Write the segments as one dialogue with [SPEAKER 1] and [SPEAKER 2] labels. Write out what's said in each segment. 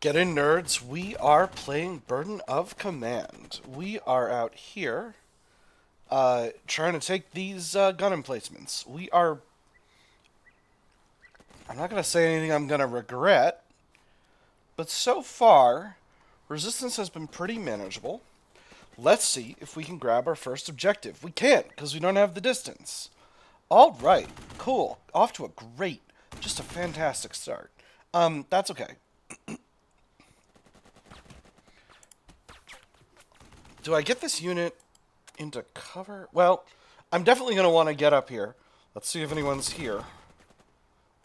[SPEAKER 1] Get in, nerds. We are playing Burden of Command. We are out here trying to take these gun emplacements. I'm not going to say anything I'm going to regret, but so far, resistance has been pretty manageable. Let's see if we can grab our first objective. We can't, because we don't have the distance. All right, cool. Off to a great, just a fantastic start. That's okay. Do I get this unit into cover? Well, I'm definitely going to want to get up here. Let's see if anyone's here.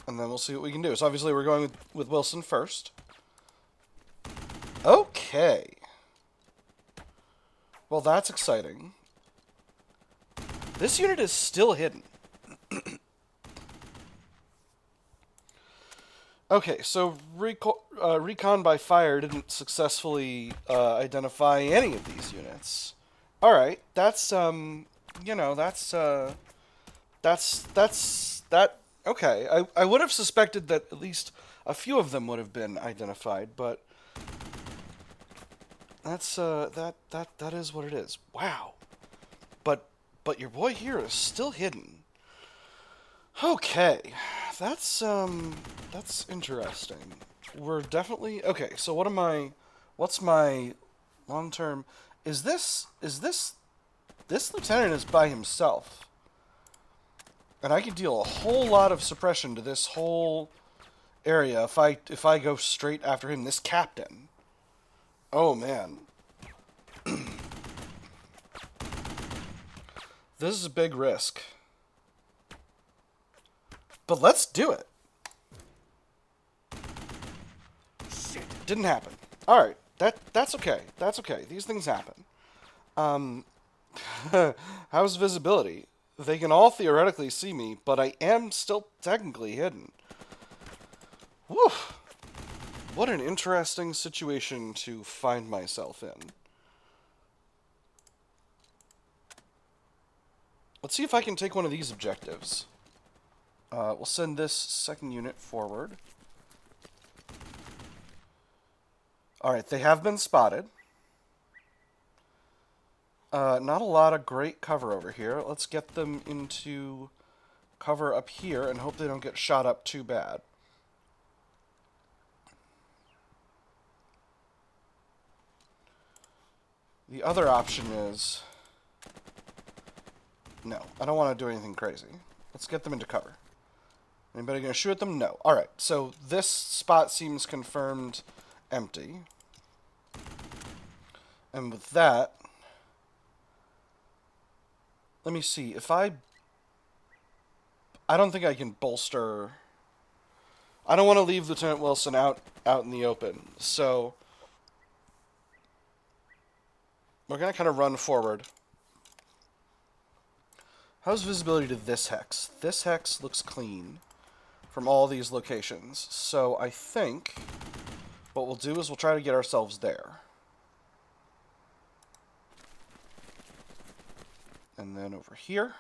[SPEAKER 1] And then we'll see what we can do. So obviously we're going with Wilson first. Okay. Well, that's exciting. This unit is still hidden. Okay, so recon by fire didn't successfully identify any of these units. All right, that's that. Okay, I would have suspected that at least a few of them would have been identified, but that's that is what it is. Wow, but your boy here is still hidden. Okay, that's interesting. We're definitely okay. So what's my long term? This lieutenant is by himself, and I can deal a whole lot of suppression to this whole area if I go straight after him. This captain. Oh man, this is a big risk. But let's do it. Shit. Didn't happen. Alright. That's okay. That's okay. These things happen. How's visibility? They can all theoretically see me, but I am still technically hidden. Whew. What an interesting situation to find myself in. Let's see if I can take one of these objectives. We'll send this second unit forward. Alright, they have been spotted. Not a lot of great cover over here. Let's get them into cover up here and hope they don't get shot up too bad. The other option is... No, I don't want to do anything crazy. Let's get them into cover. Anybody gonna shoot at them? No. Alright, so this spot seems confirmed empty. And with that, let me see. If I don't think I can bolster... I don't want to leave Lieutenant Wilson out in the open. So we're gonna kind of run forward. How's visibility to this hex? This hex looks clean from all these locations. So I think what we'll do is we'll try to get ourselves there. And then over here.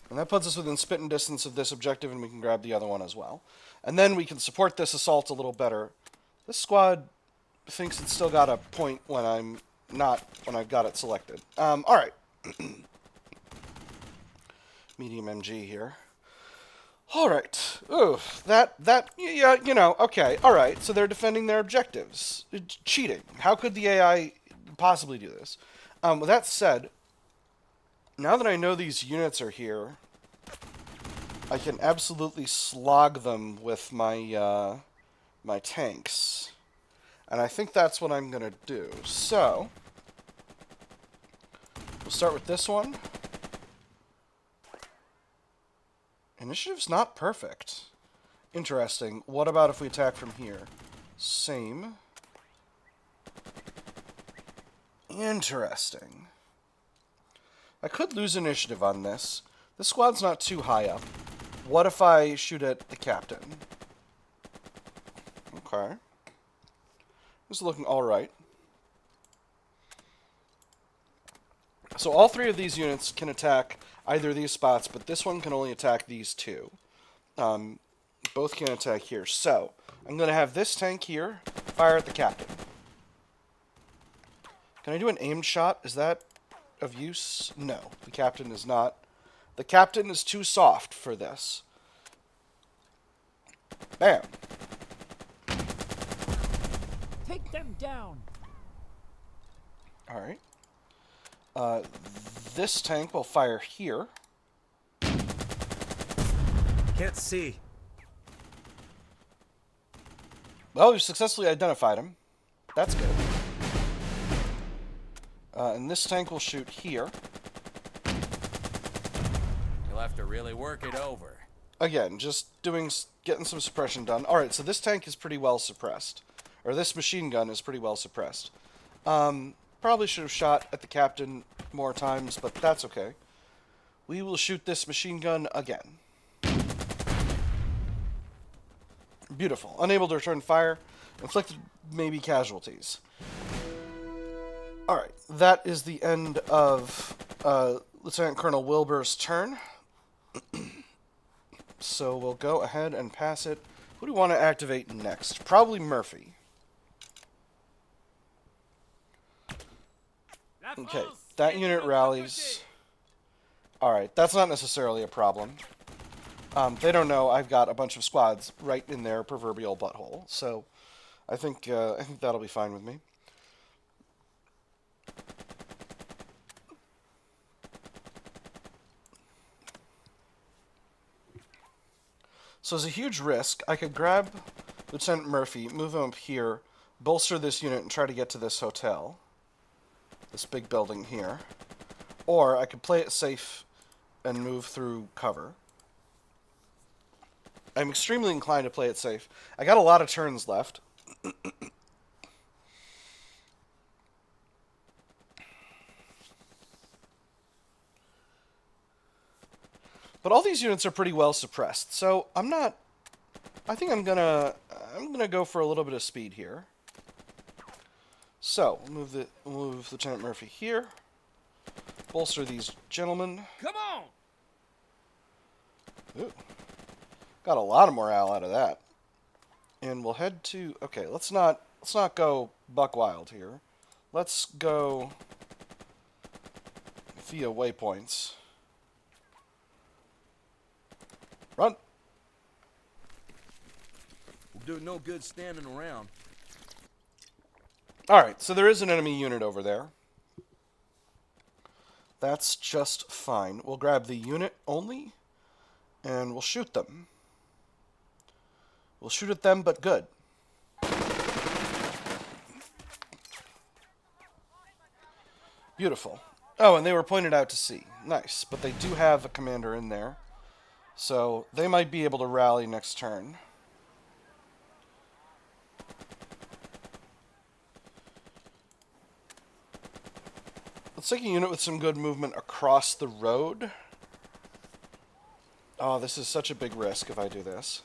[SPEAKER 1] And that puts us within spitting distance of this objective, and we can grab the other one as well. And then we can support this assault a little better. This squad thinks it's still got a point when I've got it selected. Alright. Medium MG here. Alright. Ooh, yeah, you know, okay, alright. So they're defending their objectives. It's cheating. How could the AI possibly do this? With that said, now that I know these units are here, I can absolutely slog them with my, my tanks. And I think that's what I'm gonna do. So, we'll start with this one. Initiative's not perfect. Interesting. What about if we attack from here? Same. Interesting. I could lose initiative on this. This squad's not too high up. What if I shoot at the captain? Okay. This is looking alright. So all three of these units can attack either of these spots, but this one can only attack these two. Both can attack here. So I'm going to have this tank here fire at the captain. Can I do an aimed shot? Is that of use? No, the captain is not. The captain is too soft for this. Bam.
[SPEAKER 2] Take them down.
[SPEAKER 1] All right. This tank will fire here.
[SPEAKER 3] Can't see.
[SPEAKER 1] Well, we've successfully identified him. That's good. And this tank will shoot here.
[SPEAKER 4] You'll have to really work it over.
[SPEAKER 1] Again, just getting some suppression done. All right, so this tank is pretty well suppressed. Or this machine gun is pretty well suppressed. Probably should have shot at the captain more times, but that's okay. We will shoot this machine gun again. Beautiful. Unable to return fire. Inflicted maybe casualties. Alright, that is the end of Lieutenant Colonel Wilbur's turn. So we'll go ahead and pass it. Who do we want to activate next? Probably Murphy. Okay, that unit rallies. Alright, that's not necessarily a problem. They don't know I've got a bunch of squads right in their proverbial butthole, so I think that'll be fine with me. So it's a huge risk. I could grab Lieutenant Murphy, move him up here, bolster this unit, and try to get to this hotel. This big building here. Or I could play it safe and move through cover. I'm extremely inclined to play it safe. I got a lot of turns left. But all these units are pretty well suppressed, so I think I'm gonna go for a little bit of speed here. So we'll move Lieutenant Murphy here. Bolster these gentlemen.
[SPEAKER 4] Come on!
[SPEAKER 1] Ooh. Got a lot of morale out of that. And we'll head to... Okay, let's not go buck wild here. Let's go via waypoints. Run!
[SPEAKER 4] We'll do no good standing around.
[SPEAKER 1] Alright, so there is an enemy unit over there. That's just fine. We'll grab the unit only, and we'll shoot them. We'll shoot at them, but good. Beautiful. Oh, and they were pointed out to sea. Nice. But they do have a commander in there. So they might be able to rally next turn. Let's take a unit with some good movement across the road. Oh, this is such a big risk if I do this.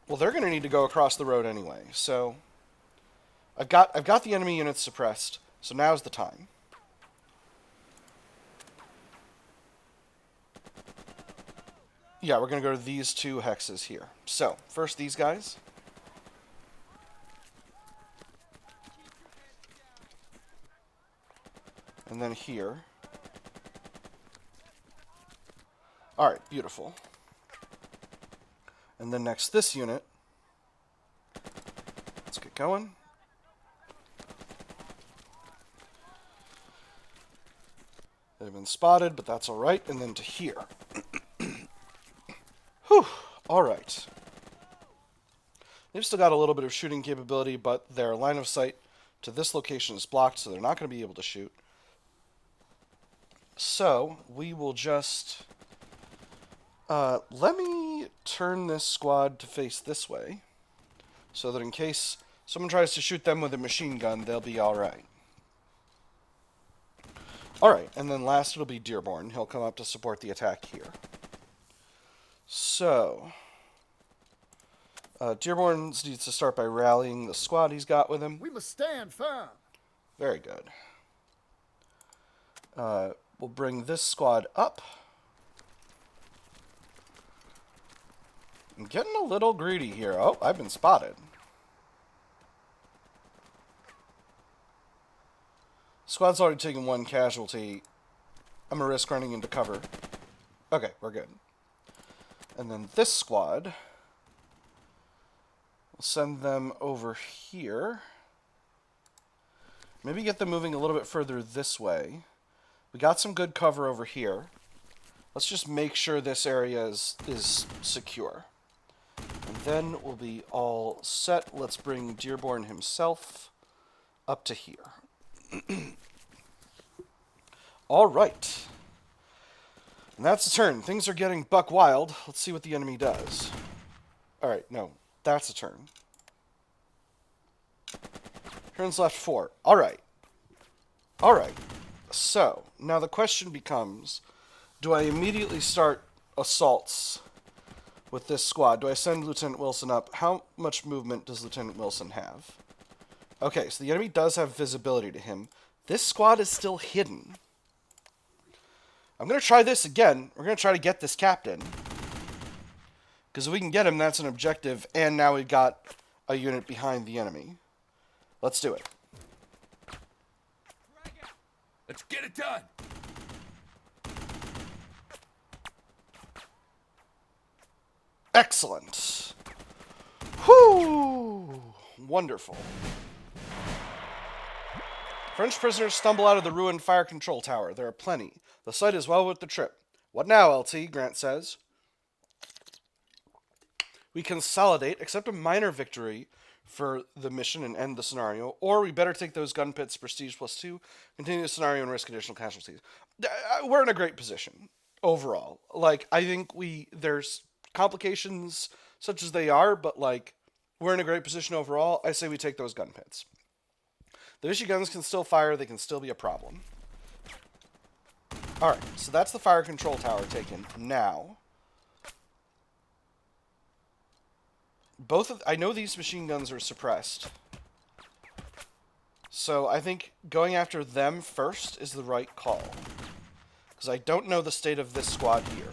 [SPEAKER 1] Well, they're going to need to go across the road anyway, so I've got the enemy units suppressed, so now's the time. Yeah, we're going to go to these two hexes here. So, first these guys. And then here. Alright, beautiful. And then next this unit. Let's get going. They've been spotted, but that's alright. And then to here. Whew. Alright. They've still got a little bit of shooting capability, but their line of sight to this location is blocked, so they're not going to be able to shoot. So, we will just... let me turn this squad to face this way, so that in case someone tries to shoot them with a machine gun, they'll be alright. Alright, and then last it'll be Dearborn. He'll come up to support the attack here. So, Dearborn needs to start by rallying the squad he's got with him.
[SPEAKER 2] We must stand firm.
[SPEAKER 1] Very good. We'll bring this squad up. I'm getting a little greedy here. Oh, I've been spotted. Squad's already taken one casualty. I'm going to risk running into cover. Okay, we're good. And then this squad, we'll send them over here. Maybe get them moving a little bit further this way. We got some good cover over here. Let's just make sure this area is secure. And then we'll be all set. Let's bring Dearborn himself up to here. All right. And that's the turn. Things are getting buck wild. Let's see what the enemy does. All right, no, that's a turn. Turns left 4. All right. All right. So, now the question becomes, do I immediately start assaults with this squad? Do I send Lieutenant Wilson up? How much movement does Lieutenant Wilson have? Okay, so the enemy does have visibility to him. This squad is still hidden. I'm going to try this again. We're going to try to get this captain. Because if we can get him, that's an objective. And now we've got a unit behind the enemy. Let's do it.
[SPEAKER 4] Let's get it done.
[SPEAKER 1] Excellent. Whoo! Wonderful. French prisoners stumble out of the ruined fire control tower. There are plenty. The site is well worth the trip. What now, LT? Grant says. We consolidate, accept a minor victory for the mission and end the scenario, or we better take those gun pits, prestige +2, continue the scenario and risk additional casualties. We're in a great position overall. Like, I think there's complications such as they are, but like, we're in a great position overall. I say we take those gun pits. The Vichy guns can still fire, they can still be a problem. Alright, so that's the fire control tower taken. Now, I know these machine guns are suppressed. So I think going after them first is the right call. Because I don't know the state of this squad here.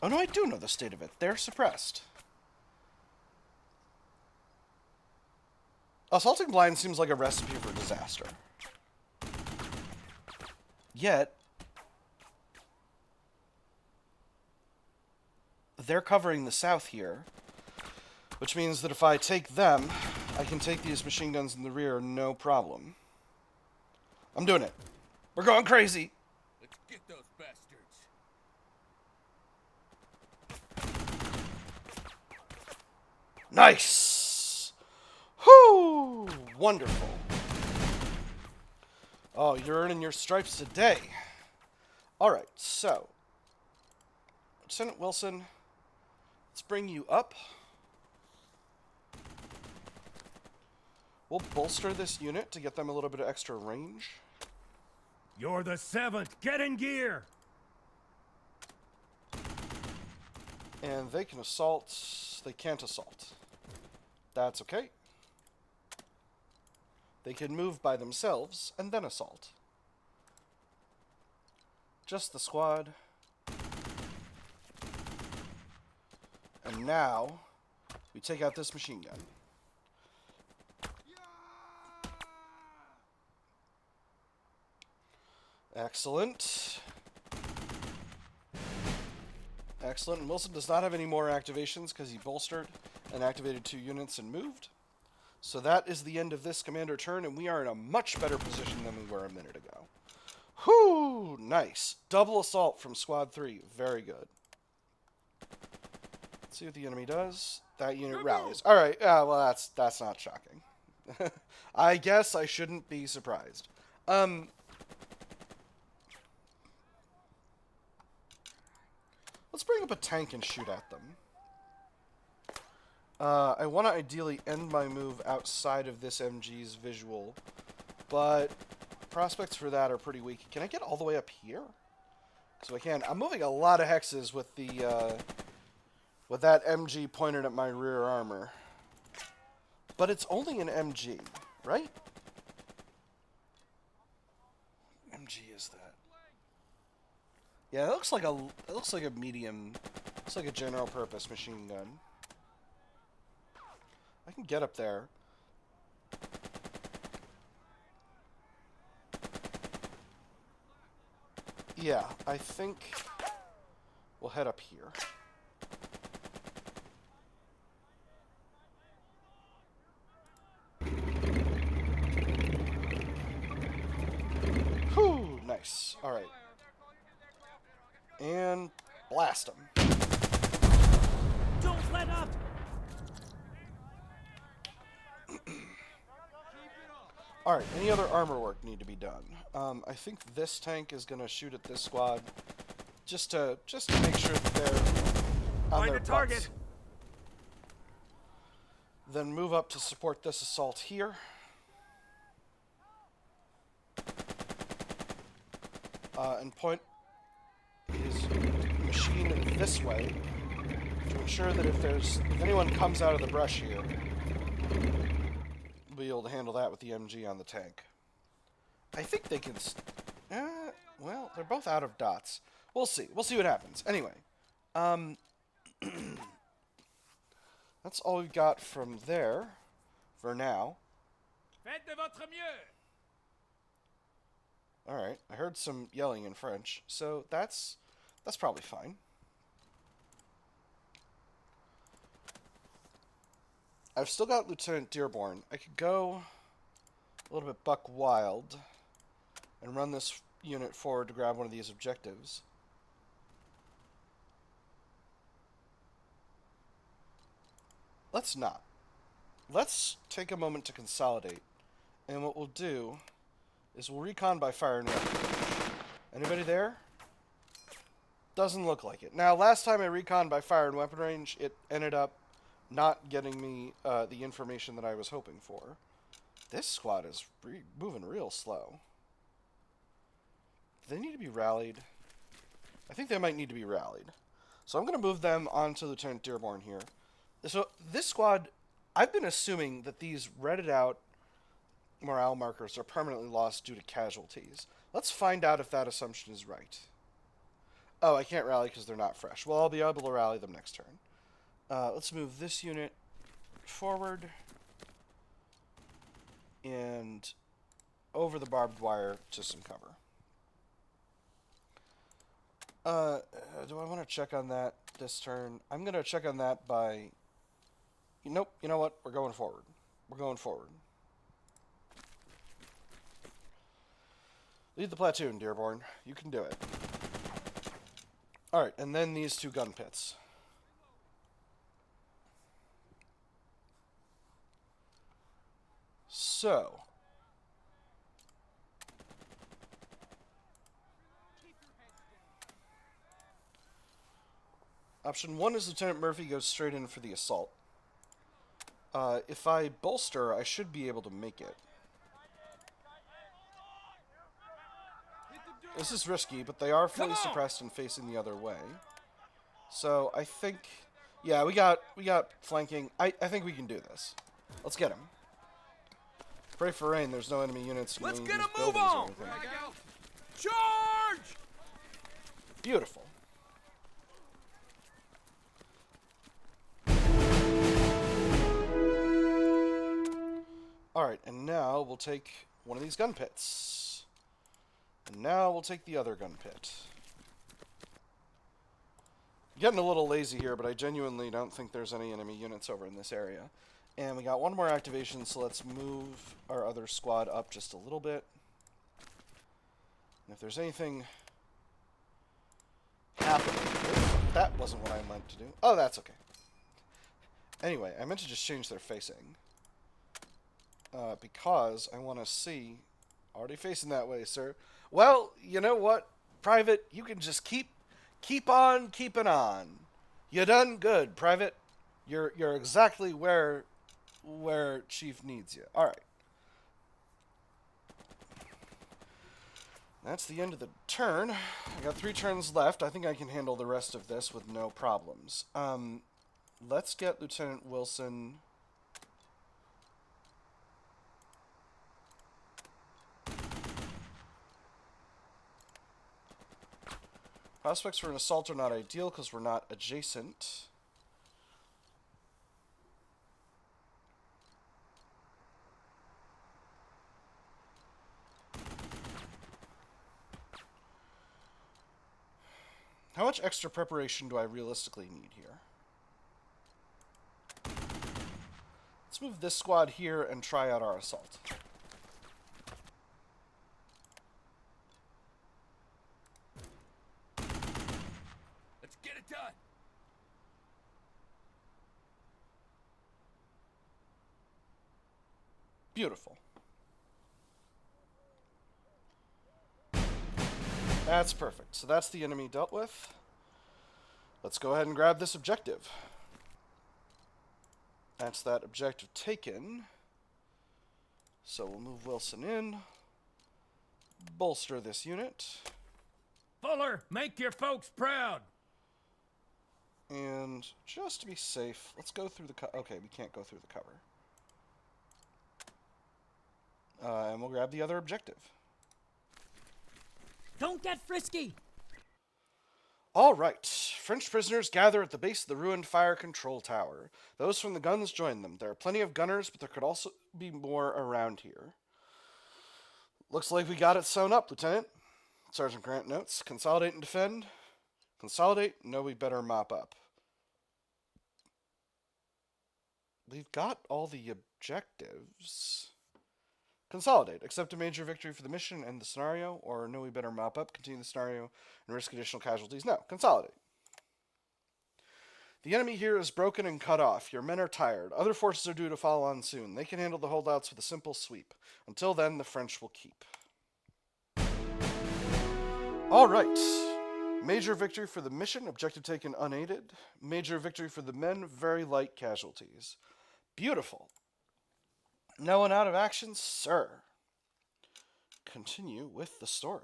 [SPEAKER 1] Oh no, I do know the state of it. They're suppressed. Assaulting blind seems like a recipe for disaster. Yet, they're covering the south here, which means that if I take them, I can take these machine guns in the rear, no problem. I'm doing it. We're going crazy.
[SPEAKER 4] Let's get those bastards.
[SPEAKER 1] Nice! Whoo! Wonderful. Oh, you're earning your stripes today. Alright, so. Lieutenant Wilson, let's bring you up. We'll bolster this unit to get them a little bit of extra range.
[SPEAKER 3] You're the 7th. Get in gear.
[SPEAKER 1] And they can assault. They can't assault. That's okay. They can move by themselves and then assault. Just the squad. And now, we take out this machine gun. Excellent. Excellent. And Wilson does not have any more activations because he bolstered and activated 2 units and moved. So that is the end of this commander turn, and we are in a much better position than we were a minute ago. Whoo! Nice. Double assault from Squad 3. Very good. Let's see what the enemy does. That unit rallies. Alright, well, that's not shocking. I guess I shouldn't be surprised. Let's bring up a tank and shoot at them. I want to ideally end my move outside of this MG's visual, but prospects for that are pretty weak. Can I get all the way up here? So I can. I'm moving a lot of hexes with the with that MG pointed at my rear armor, but it's only an MG, right? MG is that? Yeah, it looks like a medium. Looks like a general purpose machine gun. I can get up there. Yeah, I think we'll head up here. Whew, nice. All right. And blast them.
[SPEAKER 2] Don't let up!
[SPEAKER 1] Alright, any other armor work need to be done? I think this tank is going to shoot at this squad just to make sure that they're on their butts. Then move up to support this assault here. And point his machine this way to ensure that if anyone comes out of the brush here, we'll be able to handle that with the MG on the tank. I think they can... well, they're both out of dots. We'll see. We'll see what happens. Anyway. That's all we've got from there for now.
[SPEAKER 4] Faites de votre mieux.
[SPEAKER 1] Alright, I heard some yelling in French, so that's probably fine. I've still got Lieutenant Dearborn. I could go a little bit buck wild and run this unit forward to grab one of these objectives. Let's not. Let's take a moment to consolidate, and what we'll do is we'll recon by fire and weapon. Anybody there? Doesn't look like it. Now, last time I recon by fire and weapon range, it ended up not getting me the information that I was hoping for. This squad is moving real slow. Do they need to be rallied? I think they might need to be rallied. So I'm going to move them onto Lieutenant Dearborn here. So this squad, I've been assuming that these redded out morale markers are permanently lost due to casualties. Let's find out if that assumption is right. Oh, I can't rally because they're not fresh. Well, I'll be able to rally them next turn. Let's move this unit forward and over the barbed wire to some cover. Do I want to check on that this turn? I'm going to check on that by... Nope, you know what? We're going forward. We're going forward. Lead the platoon, Dearborn. You can do it. Alright, and then these two gun pits. So... Option 1 is Lieutenant Murphy goes straight in for the assault. If I bolster, I should be able to make it. This is risky, but they are fully suppressed and facing the other way. So I think, yeah, we got flanking. I think we can do this. Let's get him. Pray for rain. There's no enemy units.
[SPEAKER 4] Let's get a move on. Charge!
[SPEAKER 1] Beautiful. Alright, and now we'll take one of these gun pits. And now we'll take the other gun pit. Getting a little lazy here, but I genuinely don't think there's any enemy units over in this area. And we got one more activation, so let's move our other squad up just a little bit. And if there's anything happening... That wasn't what I meant to do. Oh, that's okay. Anyway, I meant to just change their facing. Because I want to see... Already facing that way, sir. Well, you know what, Private? You can just keep on keeping on. You done good, Private. You're exactly where Chief needs you. All right. That's the end of the turn. I got 3 turns left. I think I can handle the rest of this with no problems. Let's get Lieutenant Wilson... Prospects for an assault are not ideal because we're not adjacent. How much extra preparation do I realistically need here? Let's move this squad here and try out our assault.
[SPEAKER 3] Let's get it done.
[SPEAKER 1] Beautiful. That's perfect. So that's the enemy dealt with. Let's go ahead and grab this objective. That's that objective taken. So we'll move Wilson in. Bolster this unit.
[SPEAKER 3] Fuller, make your folks proud.
[SPEAKER 1] And just to be safe, let's go through the okay, we can't go through the cover. And we'll grab the other objective.
[SPEAKER 2] Don't get frisky!
[SPEAKER 1] All right. French prisoners gather at the base of the ruined fire control tower. Those from the guns join them. There are plenty of gunners, but there could also be more around here. Looks like we got it sewn up, Lieutenant. Sergeant Grant notes. Consolidate and defend. Consolidate? No, we better mop up. We've got all the objectives. Consolidate. Accept a major victory for the mission and the scenario, or no, we better mop up, continue the scenario, and risk additional casualties. No, consolidate. The enemy here is broken and cut off. Your men are tired. Other forces are due to follow on soon. They can handle the holdouts with a simple sweep. Until then, the French will keep. All right. Major victory for the mission. Objective taken unaided. Major victory for the men. Very light casualties. Beautiful. No one out of action, sir. Continue with the story.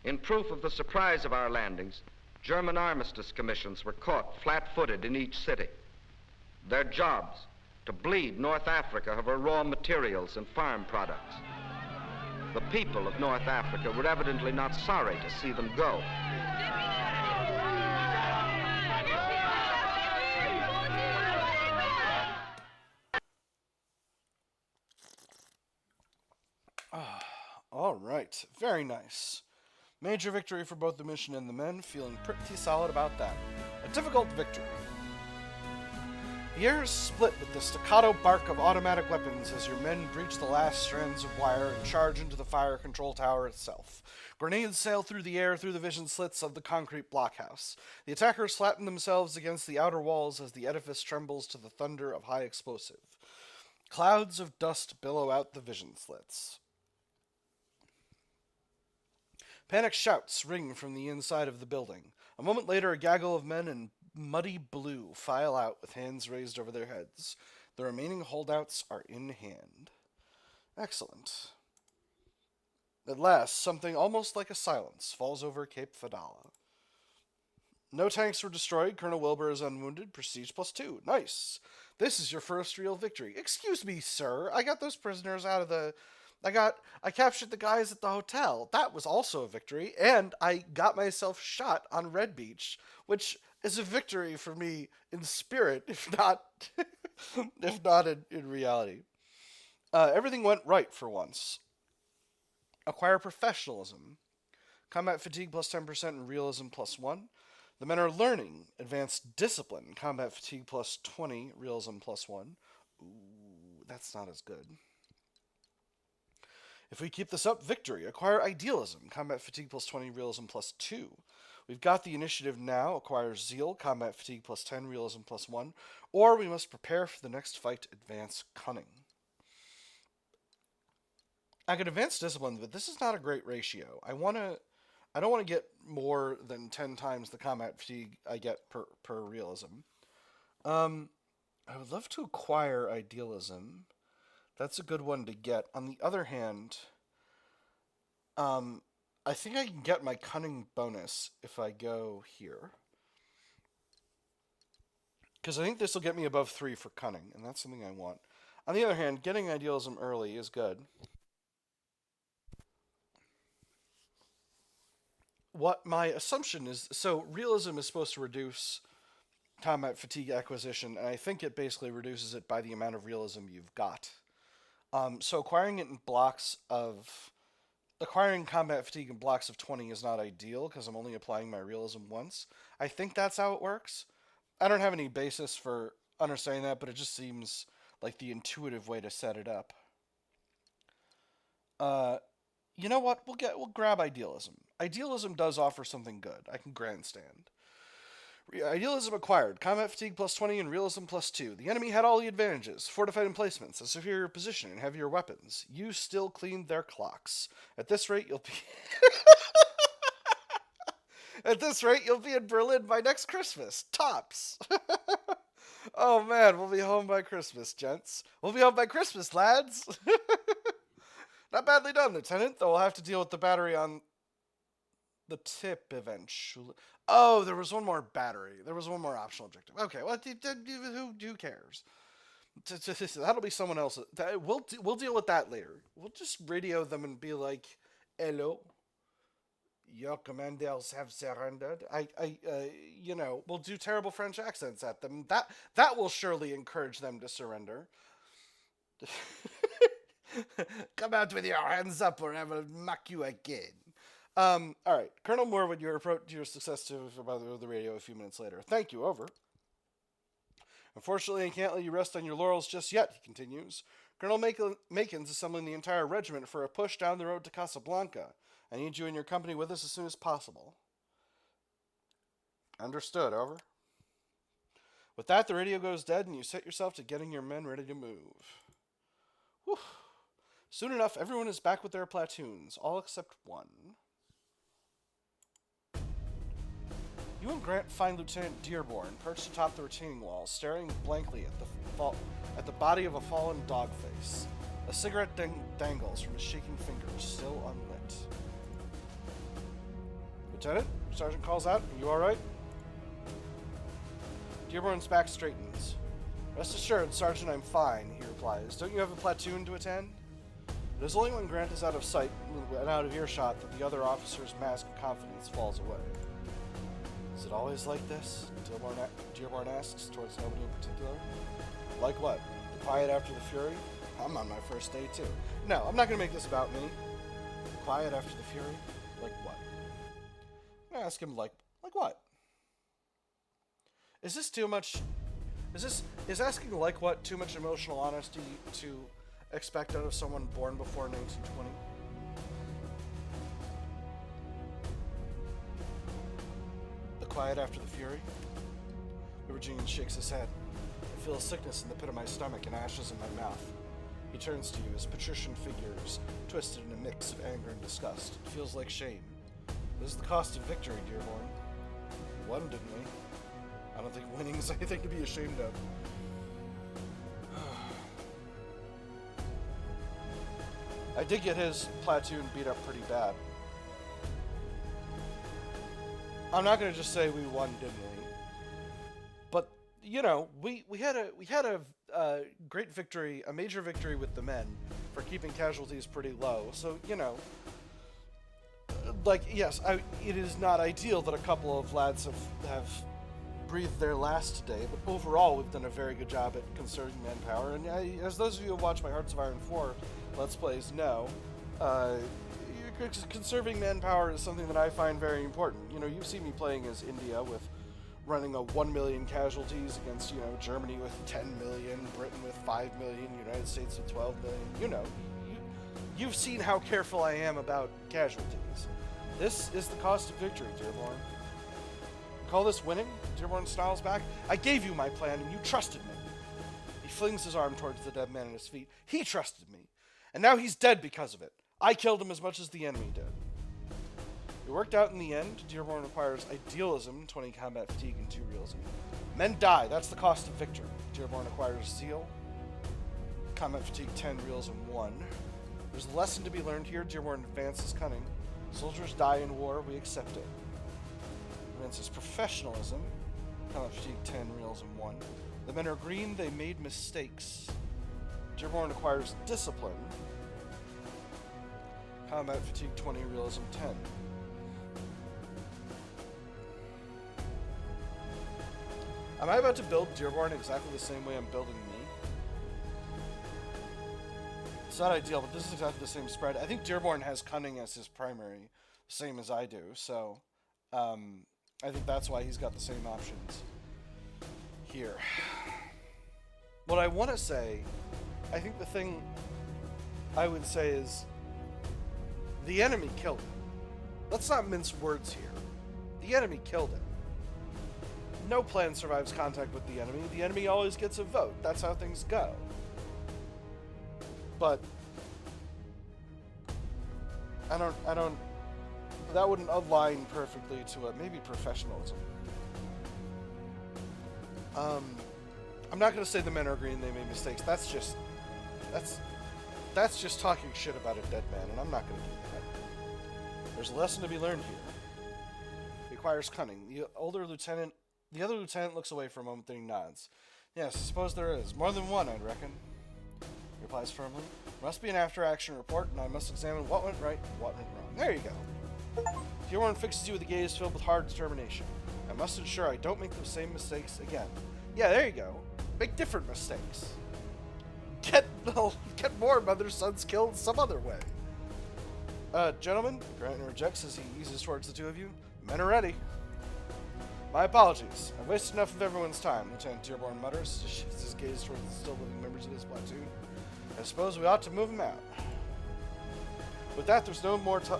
[SPEAKER 5] In proof of the surprise of our landings, German armistice commissions were caught flat-footed in each city. Their jobs, to bleed North Africa of her raw materials and farm products. The people of North Africa were evidently not sorry to see them go.
[SPEAKER 1] All right, very nice. Major victory for both the mission and the men, feeling pretty solid about that. A difficult victory. The air is split with the staccato bark of automatic weapons as your men breach the last strands of wire and charge into the fire control tower itself. Grenades sail through the air through the vision slits of the concrete blockhouse. The attackers flatten themselves against the outer walls as the edifice trembles to the thunder of high explosive. Clouds of dust billow out the vision slits. Panic shouts ring from the inside of the building. A moment later, a gaggle of men in muddy blue file out with hands raised over their heads. The remaining holdouts are in hand. Excellent. At last, something almost like a silence falls over Cape Fedala. No tanks were destroyed. Colonel Wilbur is unwounded. Prestige +2. Nice. This is your first real victory. Excuse me, sir. I got those prisoners out of the... I captured the guys at the hotel. That was also a victory. And I got myself shot on Red Beach, which is a victory for me in spirit, if not in reality. Everything went right for once. Acquire professionalism. Combat fatigue +10% and realism +1. The men are learning. Advanced discipline. Combat fatigue +20, realism +1. Ooh, that's not as good. If we keep this up, victory. Acquire idealism. Combat fatigue +20, realism +2. We've got the initiative now. Acquire zeal. Combat fatigue +10, realism +1. Or we must prepare for the next fight. Advance cunning. I could advance discipline, but this is not a great ratio. I don't want to get more than 10 times the combat fatigue I get per realism. I would love to acquire idealism. That's a good one to get. On the other hand, I think I can get my cunning bonus if I go here. Because I think this will get me above 3 for cunning, and that's something I want. On the other hand, getting idealism early is good. What my assumption is, so realism is supposed to reduce combat fatigue acquisition, and I think it basically reduces it by the amount of realism you've got. So acquiring combat fatigue in blocks of 20 is not ideal because I'm only applying my realism once. I think that's how it works. I don't have any basis for understanding that, but it just seems like the intuitive way to set it up. You know what? We'll grab idealism. Idealism does offer something good. I can grandstand. Idealism acquired. Combat fatigue plus 20 and realism plus 2. The enemy had all the advantages. Fortified emplacements, a superior position, and heavier weapons. You still cleaned their clocks. At this rate, you'll be... At this rate, you'll be in Berlin by next Christmas. Tops. Oh, man, we'll be home by Christmas, gents. We'll be home by Christmas, lads. Not badly done, Lieutenant, though we'll have to deal with the battery on the tip eventually. Oh, there was one more battery. There was one more optional objective. Okay, well, who cares? That'll be someone else. We'll deal with that later. We'll just radio them and be like, "Hello, your commanders have surrendered." We'll do terrible French accents at them. That will surely encourage them to surrender. Come out with your hands up, or I will mock you again. All right, Colonel Morwood, you report your success to the radio a few minutes later. Thank you, over. Unfortunately, I can't let you rest on your laurels just yet, he continues. Colonel Macon's assembling the entire regiment for a push down the road to Casablanca. I need you in your company with us as soon as possible. Understood, over. With that, the radio goes dead, and you set yourself to getting your men ready to move. Whew. Soon enough, everyone is back with their platoons, all except one. You and Grant find Lieutenant Dearborn perched atop the retaining wall, staring blankly at the body of a fallen dog face. A cigarette dangles from his shaking fingers, still unlit. Lieutenant, Sergeant calls out, "Are you alright?" Dearborn's back straightens. "Rest assured, Sergeant, I'm fine," he replies. "Don't you have a platoon to attend?" It is only when Grant is out of sight and out of earshot that the other officer's mask of confidence falls away. "Is it always like this?" Dearborn asks, towards nobody in particular. "Like what? The quiet after the fury? I'm on my first day, too." No, I'm not going to make this about me. The quiet after the fury? Like what? I'm going to ask him, like what? Is this too much... Is asking like what too much emotional honesty to expect out of someone born before 1920? The quiet after the fury? The Virginian shakes his head. I feel a sickness in the pit of my stomach and ashes in my mouth. He turns to you, his patrician figures twisted in a mix of anger and disgust. It feels like shame. This is the cost of victory, Dearborn. We won, didn't we? I don't think winning is anything to be ashamed of. I did get his platoon beat up pretty bad. I'm not going to just say we won, didn't we? But, you know, we had a great victory, a major victory with the men for keeping casualties pretty low. So, you know, like, yes, it is not ideal that a couple of lads have breathed their last today, but overall we've done a very good job at conserving manpower. And as those of you who watch my Hearts of Iron 4 Let's Plays know, conserving manpower is something that I find very important. You know, you've seen me playing as India with running a 1 million casualties against, you know, Germany with 10 million, Britain with 5 million, United States with 12 million. You know, you've seen how careful I am about casualties. This is the cost of victory, Dearborn. Call this winning? Dearborn snarls back. I gave you my plan and you trusted me. He flings his arm towards the dead man at his feet. He trusted me. And now he's dead because of it. I killed him as much as the enemy did. It worked out in the end. Dearborn requires idealism, 20 combat fatigue, and 2 realism. Men die. That's the cost of victory. Dearborn acquires zeal, combat fatigue, 10, realism, 1. There's a lesson to be learned here. Dearborn advances cunning. Soldiers die in war. We accept it. Advances professionalism, combat fatigue, 10, realism, 1. The men are green. They made mistakes. Dearborn acquires discipline. Combat fatigue 20, realism 10. Am I about to build Dearborn exactly the same way I'm building me? It's not ideal, but this is exactly the same spread. I think Dearborn has cunning as his primary, same as I do, so I think that's why he's got the same options here. What I want to say, I think the thing I would say is the enemy killed him. Let's not mince words here. The enemy killed him. No plan survives contact with the enemy. The enemy always gets a vote. That's how things go. But I don't that wouldn't align perfectly to maybe professionalism. I'm not going to say the men are green, they made mistakes. That's just talking shit about a dead man, and I'm not going to do that. There's a lesson to be learned here. He acquires cunning. The other lieutenant looks away for a moment, then he nods. Yes, I suppose there is. More than one, I'd reckon. He replies firmly. Must be an after-action report, and I must examine what went right and what went wrong. There you go. Dearborn fixes you with a gaze filled with hard determination. I must ensure I don't make the same mistakes again. Yeah, there you go. Make different mistakes. Get more mother's sons killed some other way. Gentlemen, Grant rejects as he eases towards the two of you. Men are ready. My apologies. I've wasted enough of everyone's time, Lieutenant Dearborn mutters, as he shifts his gaze towards the still living members of his platoon. I suppose we ought to move them out. With that, there's no more to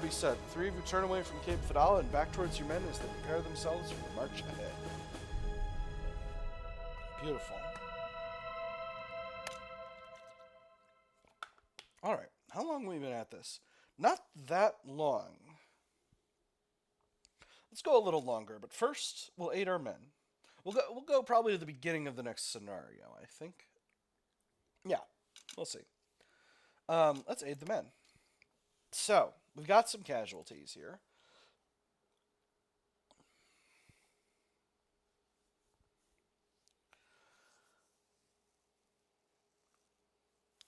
[SPEAKER 1] be said. The three of you turn away from Cape Fedala and back towards your men as they prepare themselves for the march ahead. Beautiful. Alright, how long have we been at this? Not that long. Let's go a little longer, but first, we'll aid our men. We'll go probably to the beginning of the next scenario, I think. Yeah, we'll see. Let's aid the men. So, we've got some casualties here.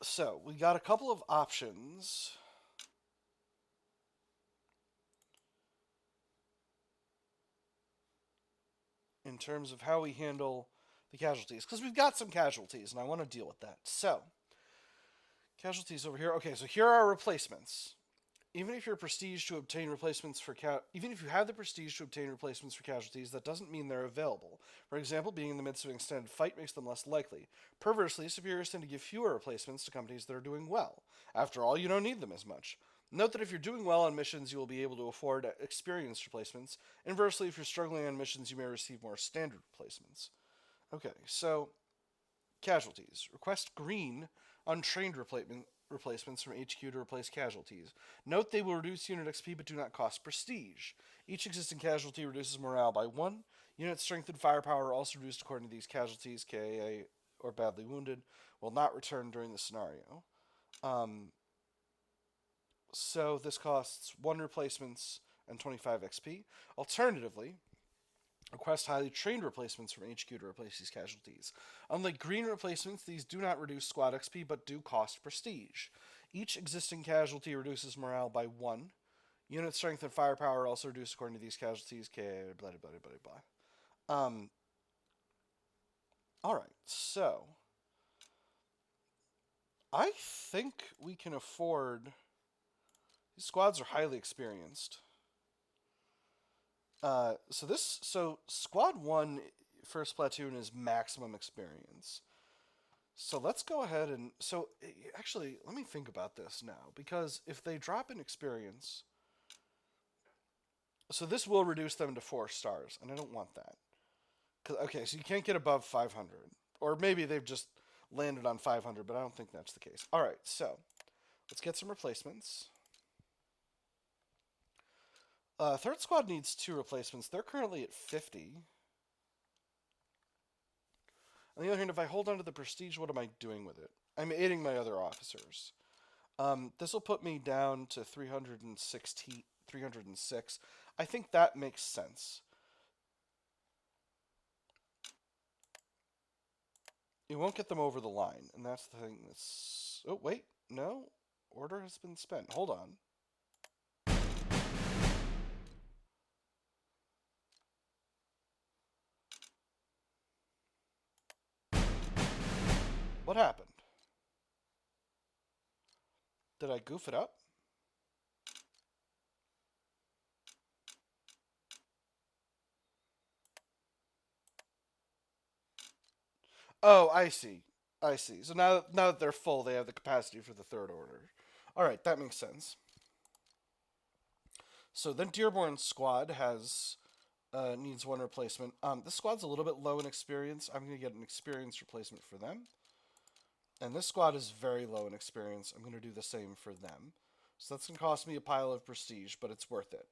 [SPEAKER 1] So, we got a couple of options. In terms of how we handle the casualties. Because we've got some casualties, and I want to deal with that. So, casualties over here. Okay, so here are our replacements. Even if you have the prestige to obtain replacements for casualties, that doesn't mean they're available. For example, being in the midst of an extended fight makes them less likely. Perversely, superiors tend to give fewer replacements to companies that are doing well. After all, you don't need them as much. Note that if you're doing well on missions, you will be able to afford experienced replacements. Inversely, if you're struggling on missions, you may receive more standard replacements. Okay, so casualties. Request green untrained replacements from HQ to replace casualties. Note they will reduce unit XP but do not cost prestige. Each existing casualty reduces morale by 1. Unit strength and firepower are also reduced according to these casualties. KAA or badly wounded will not return during the scenario. So this costs 1 replacements and 25 XP. Alternatively, request highly trained replacements from HQ to replace these casualties. Unlike green replacements, these do not reduce squad XP, but do cost prestige. Each existing casualty reduces morale by 1. Unit strength and firepower are also reduced according to these casualties. Blah, blah, blah, blah, blah. Alright, so I think we can afford... These squads are highly experienced. So squad 1 first platoon is maximum experience. So let's go ahead and actually let me think about this now, because if they drop in experience, so this will reduce them to 4 stars, and I don't want that. Okay, so you can't get above 500, or maybe they've just landed on 500, but I don't think that's the case. All right, so let's get some replacements. Third squad needs 2 replacements. They're currently at 50. On the other hand, if I hold on to the prestige, what am I doing with it? I'm aiding my other officers. This will put me down to 306. I think that makes sense. You won't get them over the line, and that's the thing that's... Oh, wait. No. Order has been spent. Hold on. What happened? Did I goof it up? Oh, I see. I see. So now that they're full, they have the capacity for the third order. All right, that makes sense. So then Dearborn's squad has needs one replacement. This squad's a little bit low in experience. I'm going to get an experience replacement for them. And this squad is very low in experience. I'm going to do the same for them. So that's going to cost me a pile of prestige, but it's worth it.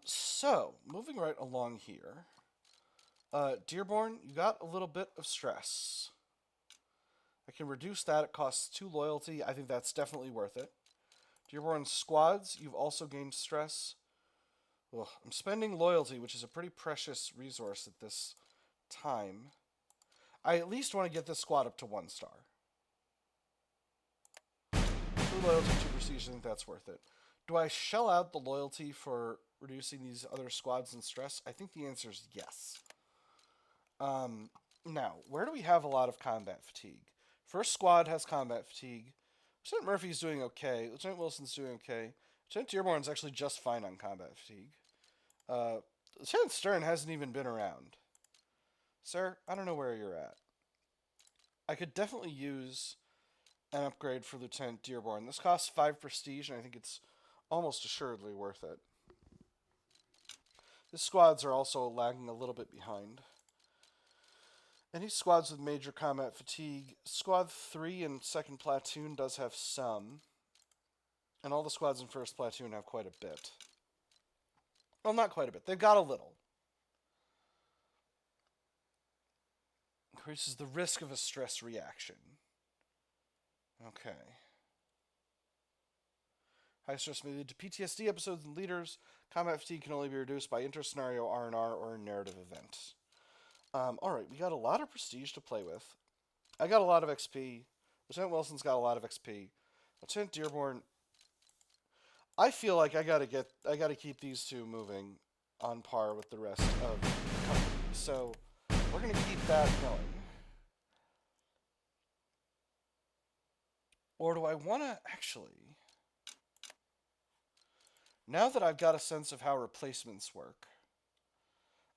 [SPEAKER 1] So, moving right along here. Dearborn, you got a little bit of stress. I can reduce that. It costs 2 loyalty. I think that's definitely worth it. Dearborn's squads, you've also gained stress. Ugh, I'm spending loyalty, which is a pretty precious resource at this time. I at least want to get this squad up to 1 star. 2 loyalty, 2 prestige, I think that's worth it. Do I shell out the loyalty for reducing these other squads in stress? I think the answer is yes. Now, where do we have a lot of combat fatigue? First squad has combat fatigue. Lieutenant Murphy's doing okay. Lieutenant Wilson's doing okay. Lieutenant Dearborn's actually just fine on combat fatigue. Lieutenant Stern hasn't even been around. Sir, I don't know where you're at. I could definitely use an upgrade for Lieutenant Dearborn. This costs 5 prestige, and I think it's almost assuredly worth it. His squads are also lagging a little bit behind. Any squads with major combat fatigue, Squad 3 and 2nd Platoon does have some. And all the squads in 1st Platoon have quite a bit. Well, not quite a bit. They've got a little. Increases the risk of a stress reaction. Okay. High stress may lead to PTSD episodes in leaders. Combat fatigue can only be reduced by inter-scenario R&R or a narrative event. Alright, we got a lot of prestige to play with. I got a lot of XP. Lieutenant Wilson's got a lot of XP. Lieutenant Dearborn, I feel like I gotta keep these two moving on par with the rest of the company. So we're gonna keep that going. Or do I wanna actually, now that I've got a sense of how replacements work,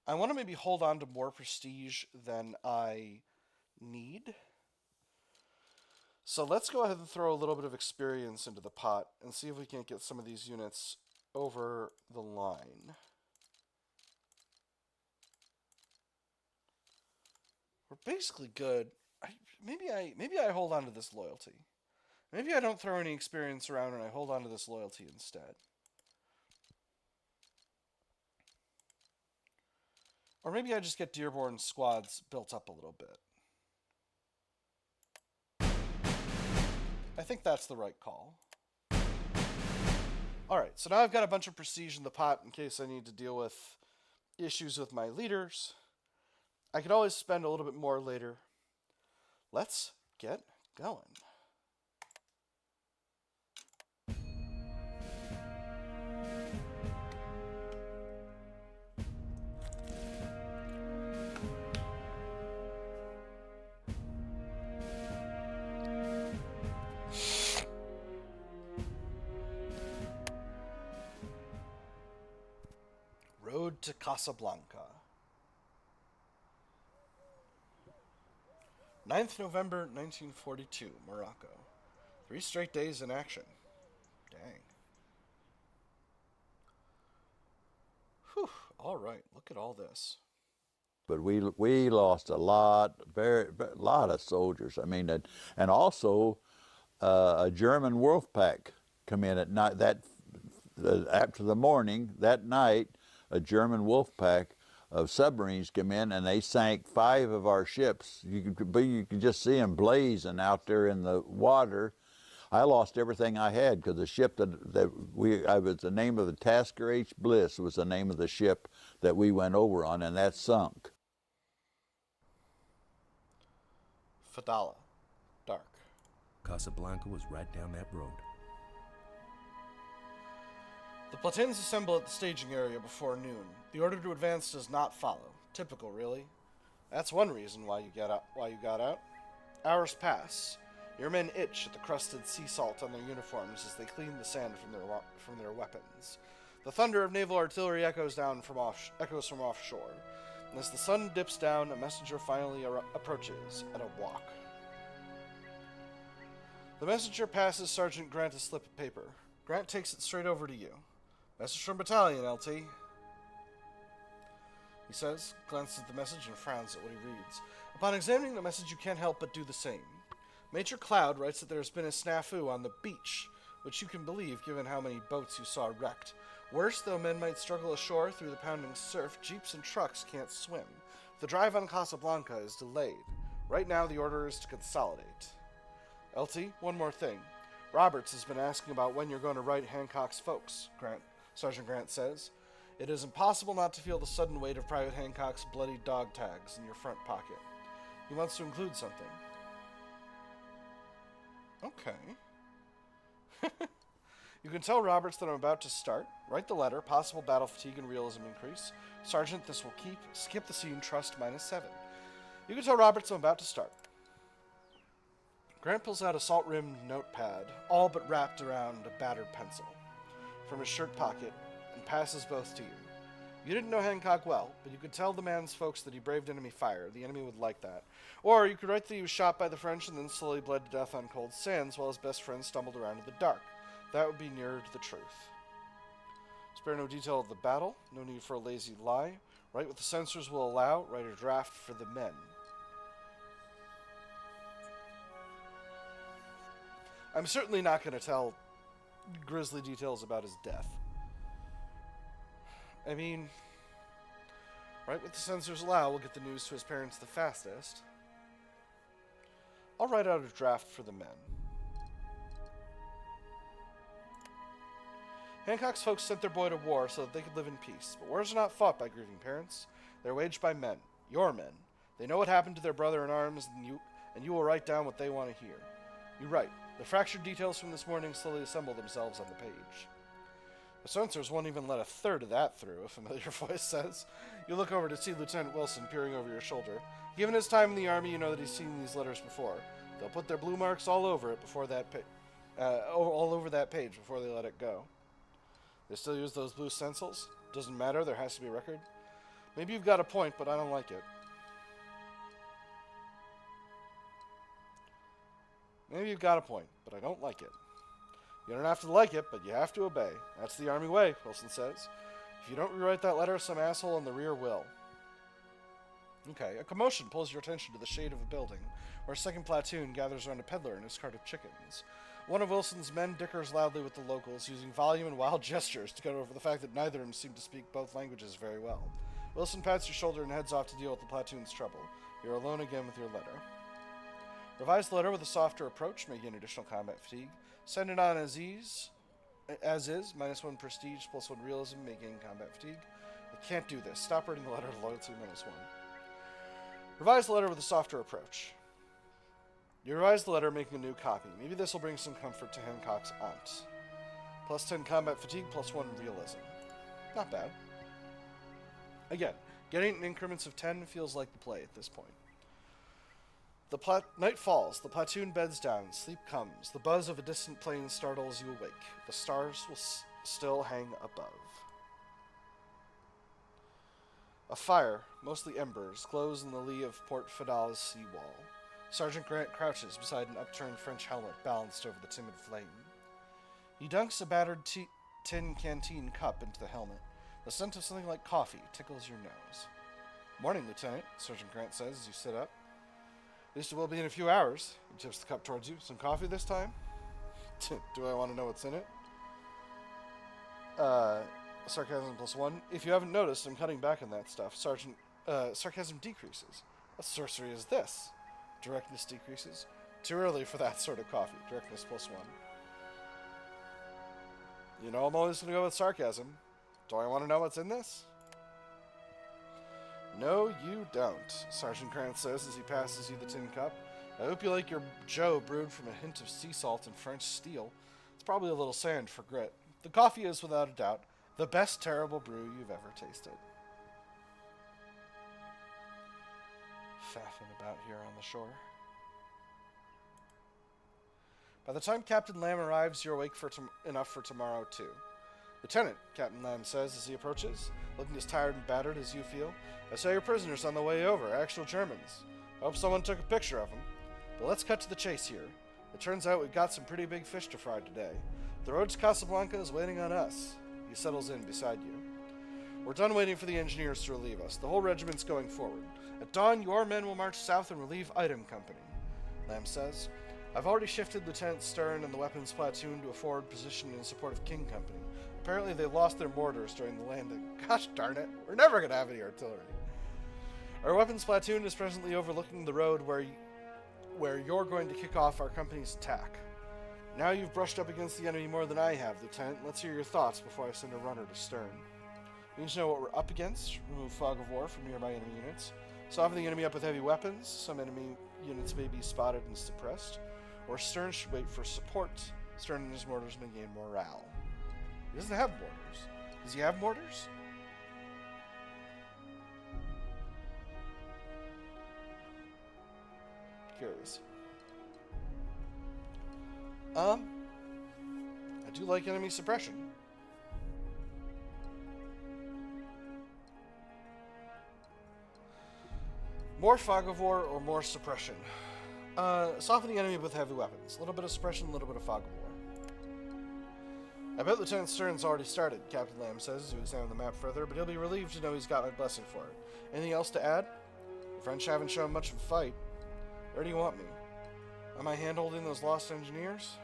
[SPEAKER 1] I want to maybe hold on to more prestige than I need. So let's go ahead and throw a little bit of experience into the pot and see if we can't get some of these units over the line. We're basically good. Maybe I hold on to this loyalty. Maybe I don't throw any experience around and I hold on to this loyalty instead. Or maybe I just get Dearborn squads built up a little bit. I think that's the right call. Alright, so now I've got a bunch of prestige in the pot in case I need to deal with issues with my leaders. I could always spend a little bit more later. Let's get going. Road to Casablanca. 9th November 1942, Morocco. 3 straight days in action. Dang. Whew. All right, look at all this.
[SPEAKER 6] But we lost a lot of soldiers. I mean, and also a German wolf pack come in at night. After the morning that night, a German wolf pack of submarines come in and they sank 5 of our ships. You could just see them blazing out there in the water. I lost everything I had because the ship I was the name of the Tasker H. Bliss was the name of the ship that we went over on, and that sunk.
[SPEAKER 1] Fedala. Dark.
[SPEAKER 3] Casablanca was right down that road.
[SPEAKER 1] The platoons assemble at the staging area before noon. The order to advance does not follow. Typical, really. That's one reason why you got out. Hours pass. Your men itch at the crusted sea salt on their uniforms as they clean the sand from their weapons. The thunder of naval artillery echoes from offshore. And as the sun dips down, a messenger finally approaches at a walk. The messenger passes Sergeant Grant a slip of paper. Grant takes it straight over to you. Message from Battalion, LT. He says, glances at the message and frowns at what he reads. Upon examining the message, you can't help but do the same. Major Cloud writes that there has been a snafu on the beach, which you can believe given how many boats you saw wrecked. Worse, though men might struggle ashore through the pounding surf, jeeps and trucks can't swim. The drive on Casablanca is delayed. Right now, the order is to consolidate. LT, one more thing. Roberts has been asking about when you're going to write Hancock's folks, Sergeant Grant says. It is impossible not to feel the sudden weight of Private Hancock's bloody dog tags in your front pocket. He wants to include something. Okay. You can tell Roberts that I'm about to start. Write the letter. Possible battle fatigue and realism increase. Sergeant, this will keep. Skip the scene. Trust -7. You can tell Roberts I'm about to start. Grant pulls out a salt-rimmed notepad, all but wrapped around a battered pencil, from his shirt pocket, and passes both to you. You didn't know Hancock well, but you could tell the man's folks that he braved enemy fire. The enemy would like that. Or you could write that he was shot by the French and then slowly bled to death on cold sands while his best friend stumbled around in the dark. That would be nearer to the truth. Spare no detail of the battle. No need for a lazy lie. Write what the censors will allow. Write a draft for the men. I'm certainly not going to tell grisly details about his death. I mean, write what the censors allow will get the news to his parents the fastest. I'll write out a draft for the men. Hancock's folks sent their boy to war so that they could live in peace. But wars are not fought by grieving parents. They're waged by men. Your men. They know what happened to their brother in arms, and you will write down what they want to hear. You write. The fractured details from this morning slowly assemble themselves on the page. The censors won't even let a third of that through, a familiar voice says. You look over to see Lieutenant Wilson peering over your shoulder. Given his time in the Army, you know that he's seen these letters before. They'll put their blue marks all over it before that all over that page before they let it go. They still use those blue stencils? Doesn't matter, there has to be a record. Maybe you've got a point, but I don't like it. Maybe you've got a point, but I don't like it. You don't have to like it, but you have to obey. That's the Army way, Wilson says. If you don't rewrite that letter, some asshole in the rear will. Okay, a commotion pulls your attention to the shade of a building, where a second platoon gathers around a peddler and his cart of chickens. One of Wilson's men dickers loudly with the locals, using volume and wild gestures to get over the fact that neither of them seem to speak both languages very well. Wilson pats your shoulder and heads off to deal with the platoon's trouble. You're alone again with your letter. Revise the letter with a softer approach, may gain additional combat fatigue. Send it on as is, -1 prestige, +1 realism, may gain combat fatigue. I can't do this. Stop writing the letter, loyalty, -1. Revise the letter with a softer approach. You revise the letter, making a new copy. Maybe this will bring some comfort to Hancock's aunt. +10 combat fatigue, +1 realism. Not bad. Again, getting it in increments of 10 feels like the play at this point. Night falls, the platoon beds down, sleep comes. The buzz of a distant plane startles you awake. The stars will still hang above. A fire, mostly embers, glows in the lee of Port Fedala's seawall. Sergeant Grant crouches beside an upturned French helmet balanced over the timid flame. He dunks a battered tin canteen cup into the helmet. The scent of something like coffee tickles your nose. Morning, Lieutenant, Sergeant Grant says as you sit up. At least it will be in a few hours. He tips the cup towards you. Some coffee this time? Do I want to know what's in it? Sarcasm +1. If you haven't noticed, I'm cutting back on that stuff. Sarcasm decreases. What sorcery is this? Directness decreases. Too early for that sort of coffee. Directness +1. You know I'm always going to go with sarcasm. Do I want to know what's in this? No, you don't, Sergeant Grant says as he passes you the tin cup. I hope you like your Joe brewed from a hint of sea salt and French steel. It's probably a little sand for grit. The coffee is, without a doubt, the best terrible brew you've ever tasted. Faffing about here on the shore. By the time Captain Lamb arrives, you're awake enough for tomorrow, too. Lieutenant, Captain Lamb says as he approaches, looking as tired and battered as you feel. I saw your prisoners on the way over, actual Germans. I hope someone took a picture of them. But let's cut to the chase here. It turns out we've got some pretty big fish to fry today. The road to Casablanca is waiting on us. He settles in beside you. We're done waiting for the engineers to relieve us. The whole regiment's going forward. At dawn, your men will march south and relieve Item Company. Lamb says, I've already shifted Lieutenant Stern and the weapons platoon to a forward position in support of King Company. Apparently they lost their mortars during the landing. Gosh darn it, we're never going to have any artillery. Our weapons platoon is presently overlooking the road where you're going to kick off our company's attack. Now you've brushed up against the enemy more than I have, Lieutenant. Let's hear your thoughts before I send a runner to Stern. We need to know what we're up against, remove fog of war from nearby enemy units, soften the enemy up with heavy weapons, some enemy units may be spotted and suppressed, or Stern should wait for support. Stern and his mortars may gain morale. He doesn't have mortars. Does he have mortars? Curious. I do like enemy suppression. More fog of war or more suppression? Soften the enemy with heavy weapons. A little bit of suppression, a little bit of fog of war. I bet Lieutenant Stern's already started, Captain Lamb says as you examine the map further, but he'll be relieved to know he's got my blessing for it. Anything else to add? The French haven't shown much of a fight. Where do you want me? Am I hand-holding those lost engineers?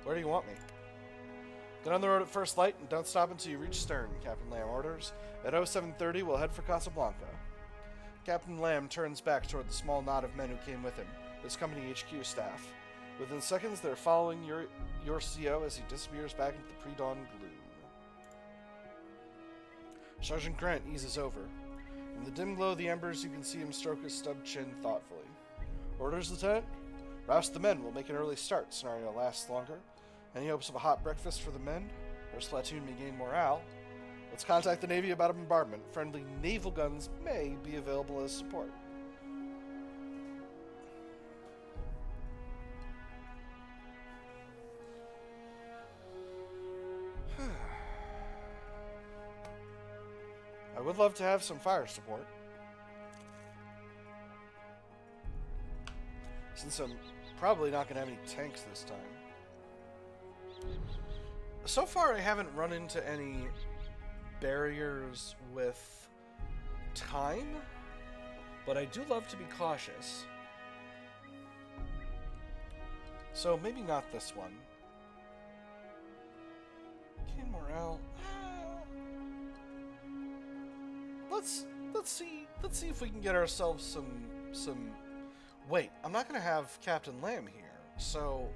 [SPEAKER 1] Where do you want me? Get on the road at first light and don't stop until you reach Stern, Captain Lamb orders. At 0730, we'll head for Casablanca. Captain Lamb turns back toward the small knot of men who came with him, his company HQ staff. Within seconds, they're following your CO as he disappears back into the pre-dawn gloom. Sergeant Grant eases over. In the dim glow of the embers, you can see him stroke his stubbed chin thoughtfully. Orders, Lieutenant? Rouse the men. We'll make an early start. Scenario lasts longer. Any hopes of a hot breakfast for the men? First platoon may gain morale. Let's contact the Navy about a bombardment. Friendly naval guns may be available as support. I would love to have some fire support. Since I'm probably not going to have any tanks this time. So far, I haven't run into any barriers with time, but I do love to be cautious. So maybe not this one. Gain morale. Let's see if we can get ourselves some. Wait, I'm not gonna have Captain Lamb here, so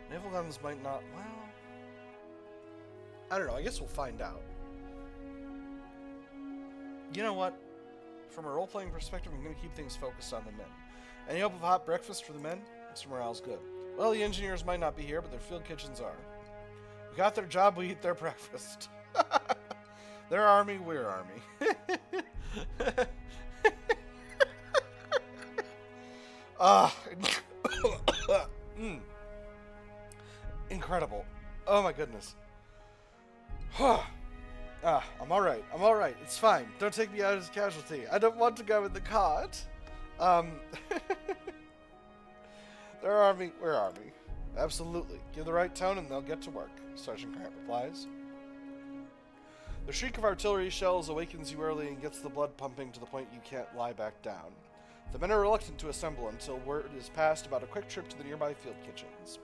[SPEAKER 1] naval guns might not. Well, I don't know. I guess we'll find out. You know what? From a role-playing perspective, I'm gonna keep things focused on the men. Any hope of a hot breakfast for the men? Mr. Morale's good. Well, the engineers might not be here, but their field kitchens are. We got their job, we eat their breakfast. Their army, we're army. Incredible. Oh my goodness. I'm alright. I'm alright. It's fine. Don't take me out as a casualty. I don't want to go in the cart. Their army, we're army. Absolutely. Give the right tone and they'll get to work, Sergeant Grant replies. The shriek of artillery shells awakens you early and gets the blood pumping to the point you can't lie back down. The men are reluctant to assemble until word is passed about a quick trip to the nearby field kitchens.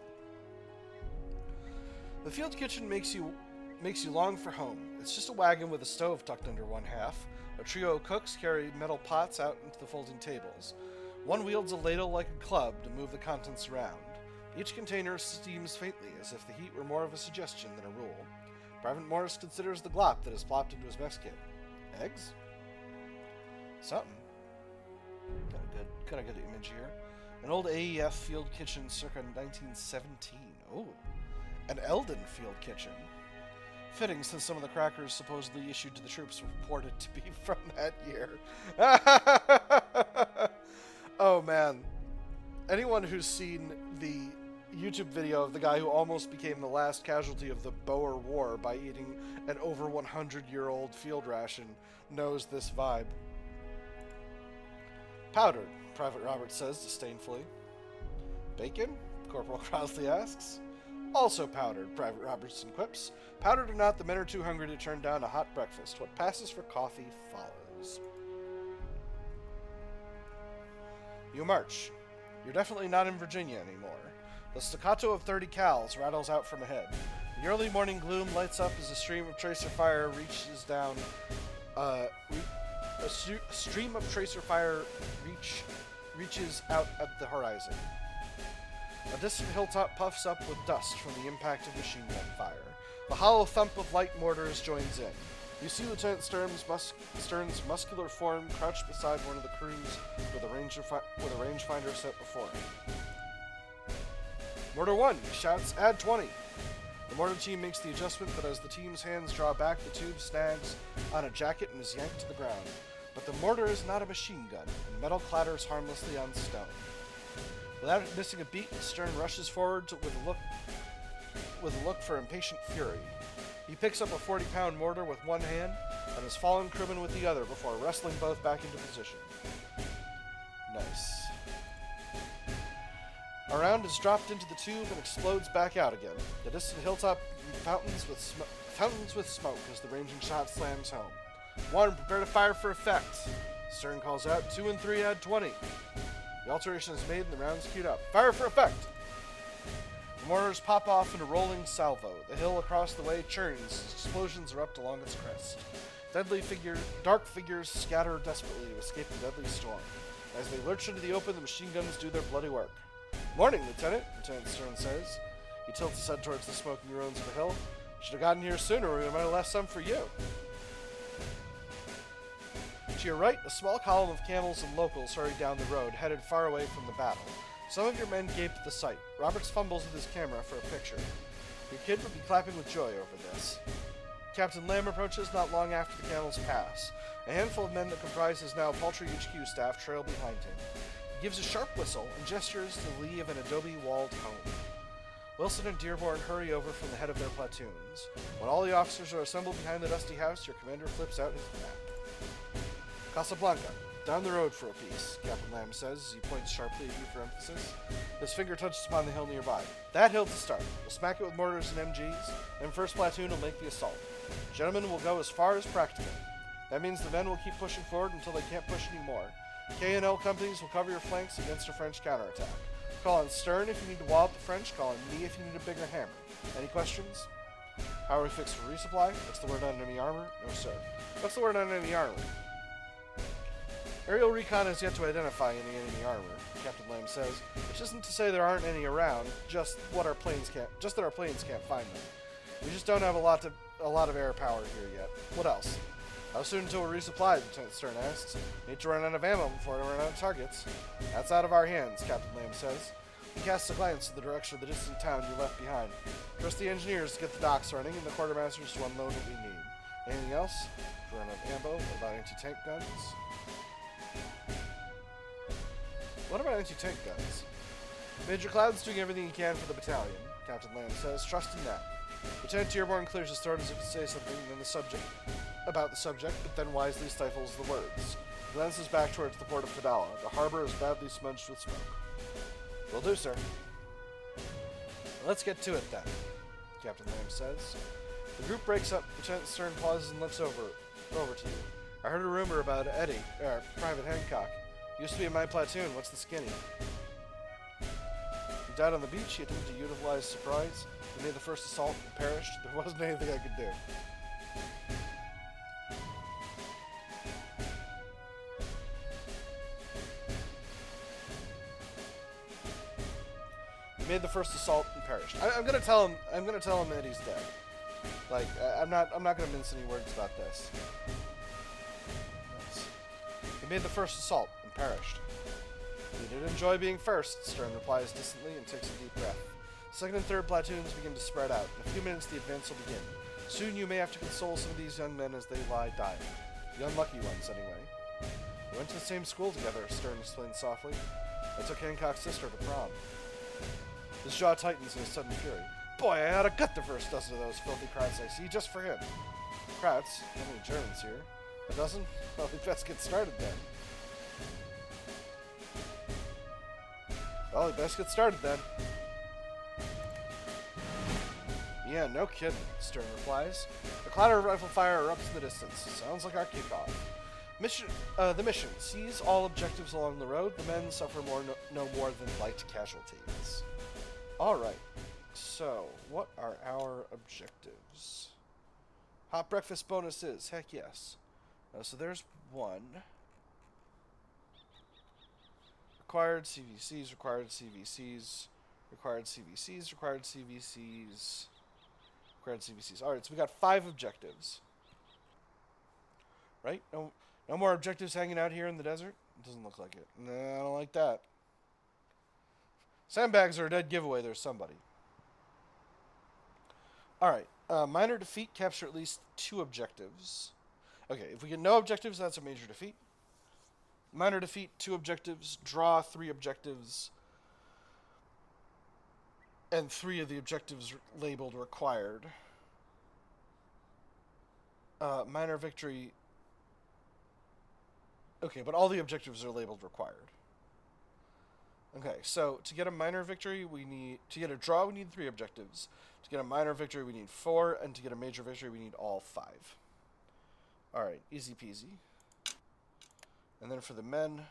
[SPEAKER 1] The field kitchen makes you long for home. It's just a wagon with a stove tucked under one half. A trio of cooks carry metal pots out into the folding tables. One wields a ladle like a club to move the contents around. Each container steams faintly, as if the heat were more of a suggestion than a rule. Private Morris considers the glop that is plopped into his mess kit. Eggs? Something. Got a good image here. An old AEF field kitchen circa 1917. Oh, an Eldon field kitchen. Fitting, since some of the crackers supposedly issued to the troops were reported to be from that year. Oh man. Anyone who's seen the YouTube video of the guy who almost became the last casualty of the Boer War by eating an over 100-year-old field ration knows this vibe. Powdered, Private Roberts says disdainfully. Bacon? Corporal Crossley asks. Also powdered, Private Robertson quips. Powdered or not, the men are too hungry to turn down a hot breakfast. What passes for coffee follows. You march. You're definitely not in Virginia anymore. The staccato of 30 cals rattles out from ahead. The early morning gloom lights up as a stream of tracer fire reaches down. Stream of tracer fire reaches out at the horizon. A distant hilltop puffs up with dust from the impact of machine gun fire. The hollow thump of light mortars joins in. You see Lieutenant Stern's muscular form crouched beside one of the crews with a rangefinder set before him. Mortar 1, he shouts, add 20. The mortar team makes the adjustment, but as the team's hands draw back, the tube snags on a jacket and is yanked to the ground. But the mortar is not a machine gun, and metal clatters harmlessly on stone. Without missing a beat, Stern rushes forward with a look for impatient fury. He picks up a 40-pound mortar with one hand and his fallen crewman with the other before wrestling both back into position. Nice. A round is dropped into the tube and explodes back out again. The distant hilltop fountains with smoke as the ranging shot slams home. 1, prepare to fire for effect. Stern calls out, 2 and 3 add 20. The alteration is made and the rounds queued up. Fire for effect! The mortars pop off in a rolling salvo. The hill across the way churns as explosions erupt along its crest. Dark figures scatter desperately to escape the deadly storm. As they lurch into the open, the machine guns do their bloody work. Morning, Lieutenant Stern says. He tilts his head towards the smoking ruins of the hill. Should have gotten here sooner, or we might have left some for you. To your right, a small column of camels and locals hurry down the road, headed far away from the battle. Some of your men gape at the sight. Roberts fumbles with his camera for a picture. Your kid would be clapping with joy over this. Captain Lamb approaches not long after the camels pass. A handful of men that comprise his now paltry HQ staff trail behind him. He gives a sharp whistle and gestures to the lee of an adobe-walled home. Wilson and Dearborn hurry over from the head of their platoons. When all the officers are assembled behind the dusty house, your commander flips out his map. Casablanca, down the road for a piece, Captain Lamb says as he points sharply at you for emphasis. His finger touches upon the hill nearby. That hill to start. We'll smack it with mortars and MGs, then first platoon will make the assault. Gentlemen will go as far as practical. That means the men will keep pushing forward until they can't push anymore. K&L companies will cover your flanks against a French counterattack. Call on Stern if you need to wall up the French, call on me if you need a bigger hammer. Any questions? How are we fixed for resupply? What's the word on enemy armor? No, sir. What's the word on enemy armor? Aerial recon has yet to identify any enemy armor, Captain Lamb says, which isn't to say there aren't any around, just that our planes can't find them. We just don't have a lot of air power here yet. What else? How soon until we're resupplied? Lieutenant Stern asks. Need to run out of ammo before we run out of targets. That's out of our hands, Captain Lamb says. He casts a glance in the direction of the distant town you left behind. Trust the engineers to get the docks running and the quartermasters to unload what we need. Anything else? If we run out of ammo, what about anti-tank guns? What about anti-tank guns? Major Cloud's doing everything he can for the battalion, Captain Lamb says. Trust in that. Lieutenant Dearborn clears his throat as if to say something about the subject, but then wisely stifles the words. He glances back towards the port of Fedala. The harbor is badly smudged with smoke. Will do, sir. Let's get to it then, Captain Lamb says. The group breaks up. Lieutenant Stern pauses and looks over to you. I heard a rumor about Private Hancock. Used to be in my platoon. What's the skinny? He died on the beach. He attempted to utilize surprise. He made the first assault and perished. There wasn't anything I could do. He made the first assault and perished. I'm gonna tell him that he's dead. Like I'm not gonna mince any words about this. He made the first assault and perished. We did enjoy being first, Stern replies distantly and takes a deep breath. Second and third platoons begin to spread out. In a few minutes, the advance will begin. Soon you may have to console some of these young men as they lie dying. The unlucky ones, anyway. We went to the same school together, Stern explained softly. I took Hancock's sister to prom. His jaw tightens in a sudden fury. Boy, I ought to gut the first dozen of those filthy Krauts I see, just for him. Krauts? How many Germans here? A dozen? Well, we best get started then. Well, we best get started then. Yeah, no kidding, Stern replies. The clatter of rifle fire erupts in the distance. Sounds like our kickoff. The mission. Seize all objectives along the road. The men suffer no more than light casualties. Alright. So, what are our objectives? Hot breakfast bonuses. Heck yes. So there's one. Required CVCs, required CVCs, required CVCs, required CVCs, required CVCs. Alright, so we got 5 objectives. Right? No more objectives hanging out here in the desert? It doesn't look like it. Nah, I don't like that. Sandbags are a dead giveaway. There's somebody. Alright. Minor defeat, capture at least 2 objectives. Okay, if we get no objectives, that's a major defeat. Minor defeat, 2 objectives. Draw 3 objectives. And 3 of the objectives labeled required. Minor victory. Okay, but all the objectives are labeled required. Okay, so to get a minor victory, to get a draw, we need 3 objectives. To get a minor victory, we need 4, and to get a major victory, we need all 5. Alright, easy peasy. And then for the men,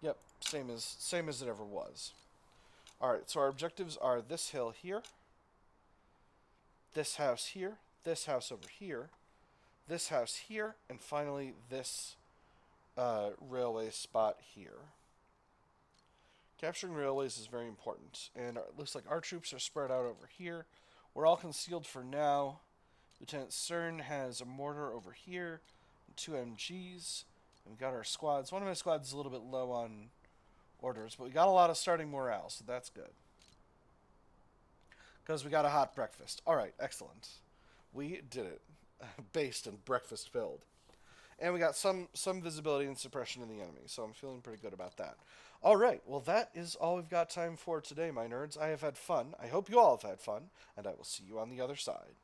[SPEAKER 1] yep, same as it ever was. Alright, so our objectives are this hill here, this house here, this house over here, this house here, and finally this railway spot here. Capturing railways is very important, and it looks like our troops are spread out over here. We're all concealed for now. Lieutenant Cern has a mortar over here, and 2 MGs, and we got our squads. One of my squads is a little bit low on orders, but we got a lot of starting morale, so that's good. Because we got a hot breakfast. Alright, excellent. We did it. Based and breakfast filled. And we got some visibility and suppression in the enemy, so I'm feeling pretty good about that. Alright, well that is all we've got time for today, my nerds. I have had fun. I hope you all have had fun, and I will see you on the other side.